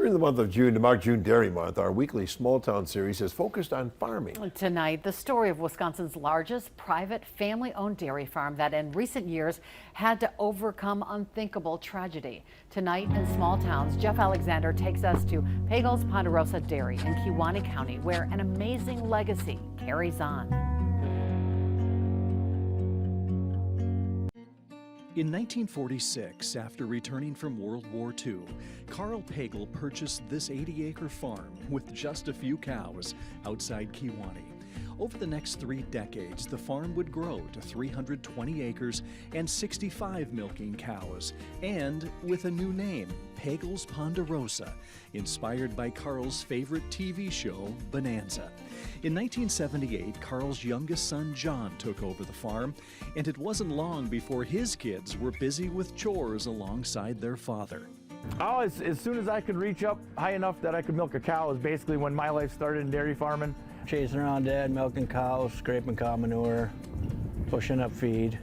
During the month of June, to mark June Dairy Month, our weekly Small Town series is focused on farming. Tonight, the story of Wisconsin's largest private family-owned dairy farm that in recent years had to overcome unthinkable tragedy. Tonight in Small Towns, Jeff Alexander takes us to Pagel's Ponderosa Dairy in Kewaunee County, where an amazing legacy carries on. In 1946, after returning from World War II, Carl Pagel purchased this 80-acre farm with just a few cows outside Kewaunee. Over the next 3 decades, the farm would grow to 320 acres and 65 milking cows, and with a new name, Pagel's Ponderosa, inspired by Carl's favorite TV show, Bonanza. In 1978, Carl's youngest son, John, took over the farm, and it wasn't long before his kids were busy with chores alongside their father. Oh, as soon as I could reach up high enough that I could milk a cow is basically when my life started in dairy farming. Chasing around Dad, milking cows, scraping cow manure, pushing up feed.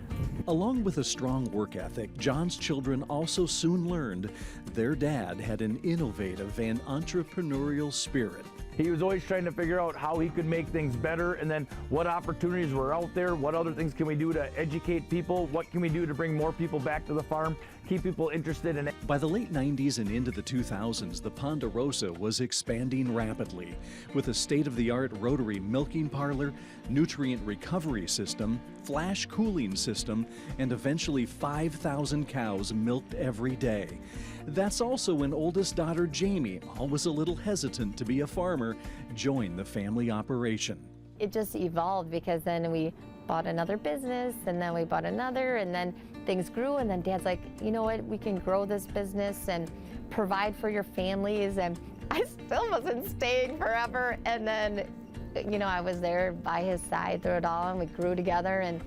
Along with a strong work ethic, John's children also soon learned their dad had an innovative and entrepreneurial spirit. He was always trying to figure out how he could make things better, and then what opportunities were out there, what other things can we do to educate people, what can we do to bring more people back to the farm, keep people interested in it. By the late 90s and into the 2000s, the Ponderosa was expanding rapidly with a state-of-the-art rotary milking parlor, nutrient recovery system, flash cooling system, and eventually 5,000 cows milked every day. That's also when oldest daughter Jamie, always a little hesitant to be a farmer, joined the family operation. It just evolved because then we bought another business, and then we bought another, and then things grew, and then Dad's like, you know what, we can grow this business and provide for your families, and I still wasn't staying forever, and then, you know, I was there by his side through it all, and we grew together, and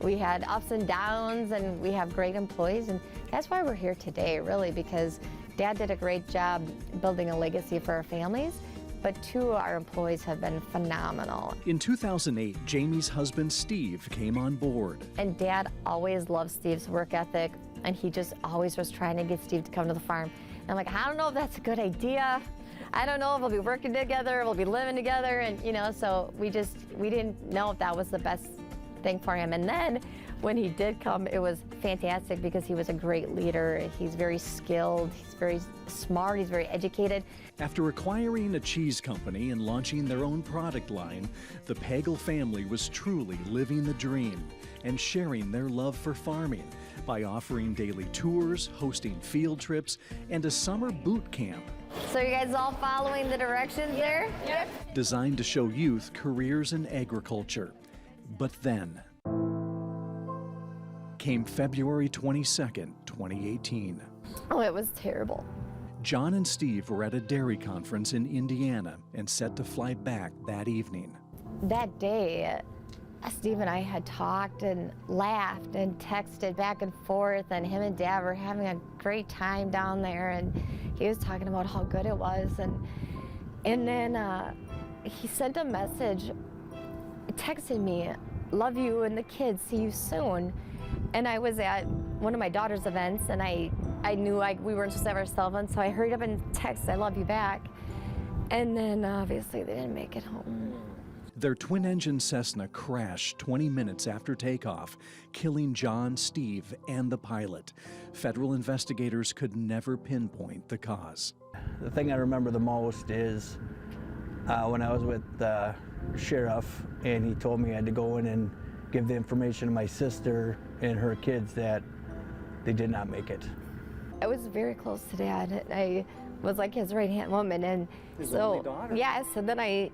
we had ups and downs, and we have great employees, and that's why we're here today, really, because Dad did a great job building a legacy for our families, but too, our employees have been phenomenal. In 2008, Jamie's husband Steve came on board. And Dad always loved Steve's work ethic, and he just always was trying to get Steve to come to the farm. And I'm like, I don't know if that's a good idea. I don't know if we'll be working together, we'll be living together, and you know, so we didn't know if that was the best thing for him. And then when he did come, it was fantastic because he was a great leader. He's very skilled, he's very smart, he's very educated. After acquiring a cheese company and launching their own product line, the Pagel family was truly living the dream and sharing their love for farming by offering daily tours, hosting field trips, and a summer boot camp. So you guys all following the directions there? Yep. Designed to show youth careers in agriculture. But then came February 22nd, 2018. Oh, it was terrible. John and Steve were at a dairy conference in Indiana and set to fly back that evening. That day, Steve and I had talked and laughed and texted back and forth, and him and Dad were having a great time down there, and he was talking about how good it was, and then he sent a message, texted me, love you and the kids, see you soon. And I was at one of my daughter's events, and I knew we weren't supposed to have our cell phones, so I hurried up and texted, I love you back. And then obviously they didn't make it home. Their twin-engine Cessna crashed 20 minutes after takeoff, killing John, Steve, and the pilot. Federal investigators could never pinpoint the cause. The thing I remember the most is when I was with the sheriff, and he told me I had to go in and give the information to my sister and her kids that they did not make it. I was very close to Dad. I was like his right-hand woman, and his so only daughter. yes, and then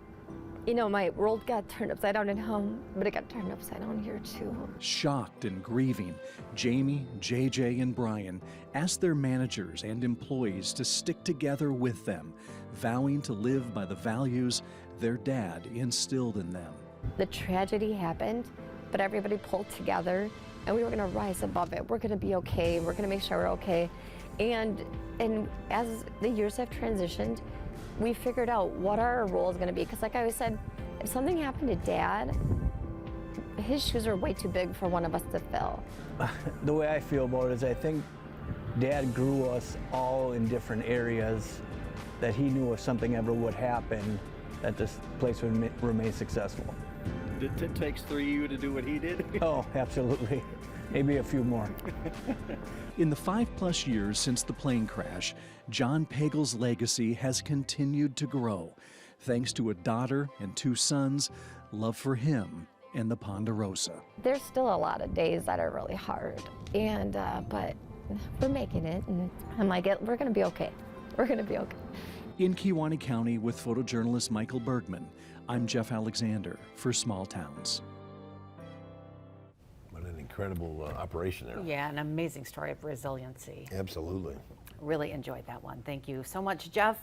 you know, my world got turned upside down at home, but it got turned upside down here too. Shocked and grieving, Jamie, JJ, and Brian asked their managers and employees to stick together with them, vowing to live by the values their dad instilled in them. The tragedy happened, but everybody pulled together, and we were going to rise above it. We're going to be okay. We're going to make sure we're okay. And as the years have transitioned, we figured out what our role is going to be. Because like I always said, if something happened to Dad, his shoes are way too big for one of us to fill. The way I feel about it is I think Dad grew us all in different areas that he knew if something ever would happen, that this place would remain successful. It takes 3 of you to do what he did? Oh, absolutely. Maybe a few more. In the 5+ years since the plane crash, John Pagel's legacy has continued to grow, thanks to a daughter and 2 sons, love for him and the Ponderosa. There's still a lot of days that are really hard, and but we're making it, and I'm like, we're gonna be okay. We're gonna be okay. In Kewaunee County with photojournalist Michael Bergman, I'm Jeff Alexander for Small Towns. What an incredible operation there. Yeah, an amazing story of resiliency. Absolutely. Really enjoyed that one. Thank you so much, Jeff.